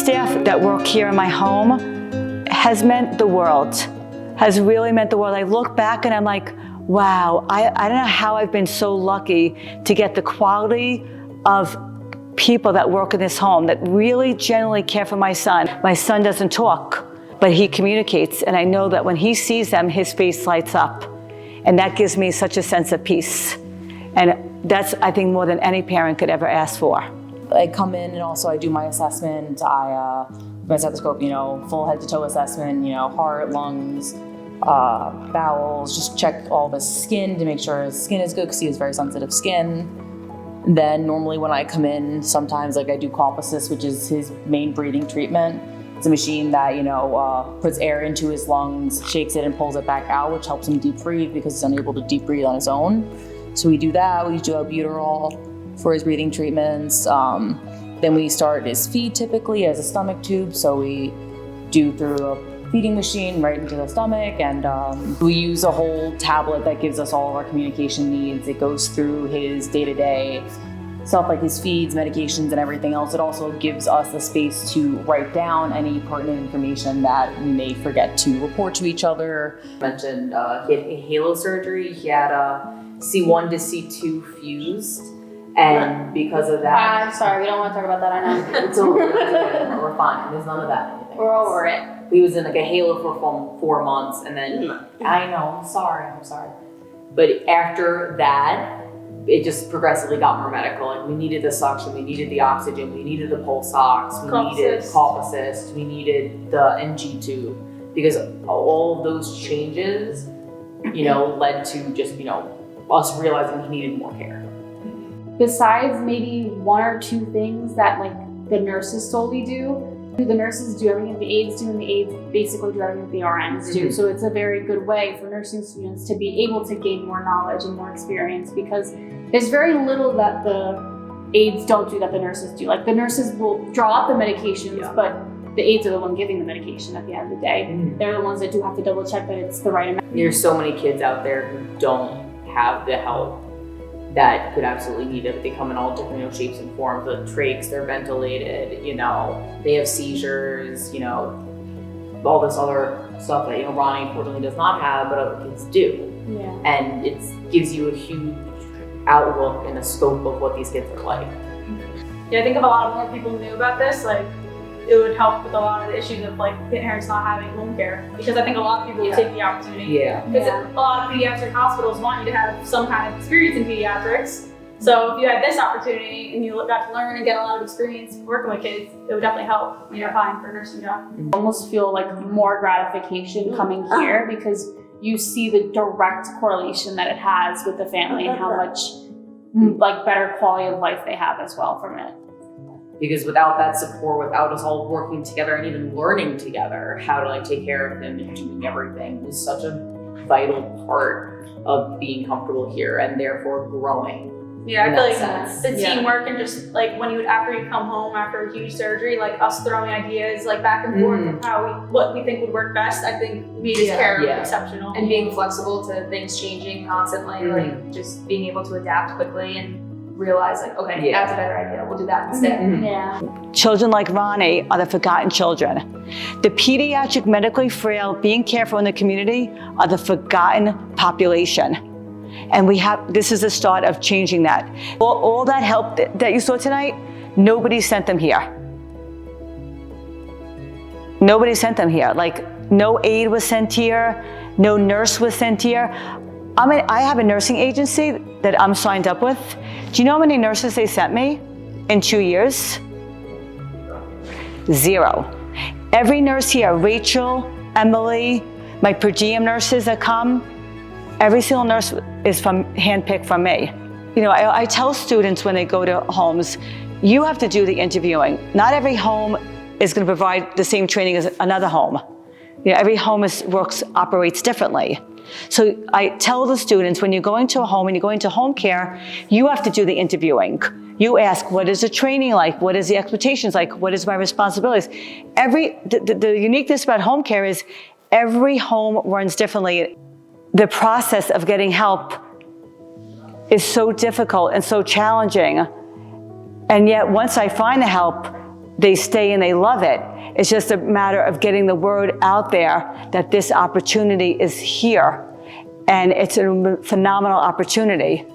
staff that work here in my home has meant the world, has really meant the world. I look back and I'm like, wow, I don't know how I've been so lucky to get the quality of people that work in this home that really genuinely care for my son. My son doesn't talk, but he communicates, and I know that when he sees them, his face lights up. And that gives me such a sense of peace. And that's, I think, more than any parent could ever ask for. I come in and also I do my assessment. My stethoscope, full head to toe assessment, heart, lungs, bowels, just check all of his skin to make sure his skin is good because he has very sensitive skin. And then normally when I come in, sometimes I do cough assist, which is his main breathing treatment. It's a machine that, puts air into his lungs, shakes it and pulls it back out, which helps him deep breathe because he's unable to deep breathe on his own. So we do that. We do albuterol for his breathing treatments. Then we start his feed typically as a stomach tube. So we do through a feeding machine right into the stomach. And we use a whole tablet that gives us all of our communication needs. It goes through his day-to-day stuff like his feeds, medications, and everything else. It also gives us the space to write down any pertinent information that we may forget to report to each other. I mentioned he had a halo surgery. He had a C1 to C2 fused. And because of that... I'm sorry, we don't want to talk about that, I know. It's over. We're fine. There's none of that. Anything. We're over it. He was in a halo for 4 months, and then... I know, I'm sorry. But after that, it just progressively got more medical. We needed the suction, we needed the oxygen, we needed the pulse ox, we needed cough assist, we needed the NG tube, because all of those changes, led to just, us realizing he needed more care. Besides maybe 1 or 2 things that the nurses solely do, the nurses do everything the aides do, and the aides basically do everything the RNs do. So it's a very good way for nursing students to be able to gain more knowledge and more experience, because there's very little that the aides don't do that the nurses do. The nurses will draw up the medications, but the aides are the one giving the medication at the end of the day. They're the ones that do have to double check that it's the right amount. There's so many kids out there who don't have the help that could absolutely need it. They come in all different shapes and forms. The trachs, they're ventilated, they have seizures, all this other stuff that Ronnie unfortunately does not have, but other kids do. Yeah. And it gives you a huge outlook and a scope of what these kids are like. Yeah, I think if a lot more people knew about this, it would help with a lot of the issues of parents not having home care, because I think a lot of people would take the opportunity. Because a lot of pediatric hospitals want you to have some kind of experience in pediatrics. So if you had this opportunity and you got to learn and get a lot of experience working with kids, it would definitely help when you're applying for a nursing job. I almost feel more gratification coming here because you see the direct correlation that it has with the family and how much better quality of life they have as well from it. Because without that support, without us all working together and even learning together how to take care of him and doing everything, was such a vital part of being comfortable here and therefore growing. Yeah, I feel the teamwork and just when you would, after you come home after a huge surgery, us throwing ideas back and forth of what we think would work best, I think made his care exceptional. And being flexible to things changing constantly, just being able to adapt quickly and realize okay, that's a better idea. We'll do that instead. Yeah. Children like Ronnie are the forgotten children. The pediatric medically frail being careful in the community are the forgotten population. And this is the start of changing that. All that help that you saw tonight, nobody sent them here. Nobody sent them here. No aide was sent here, no nurse was sent here. I have a nursing agency that I'm signed up with. Do you know how many nurses they sent me in 2 years? 0. Every nurse here, Rachel, Emily, my per diem nurses that come, every single nurse is handpicked from me. I tell students when they go to homes, you have to do the interviewing. Not every home is going to provide the same training as another home. Every home operates differently. So I tell the students, when you're going to a home and you're going to home care, you have to do the interviewing. You ask, what is the training like? What is the expectations like? What is my responsibilities? The uniqueness about home care is every home runs differently. The process of getting help is so difficult and so challenging. And yet once I find the help, they stay and they love it. It's just a matter of getting the word out there that this opportunity is here, and it's a phenomenal opportunity.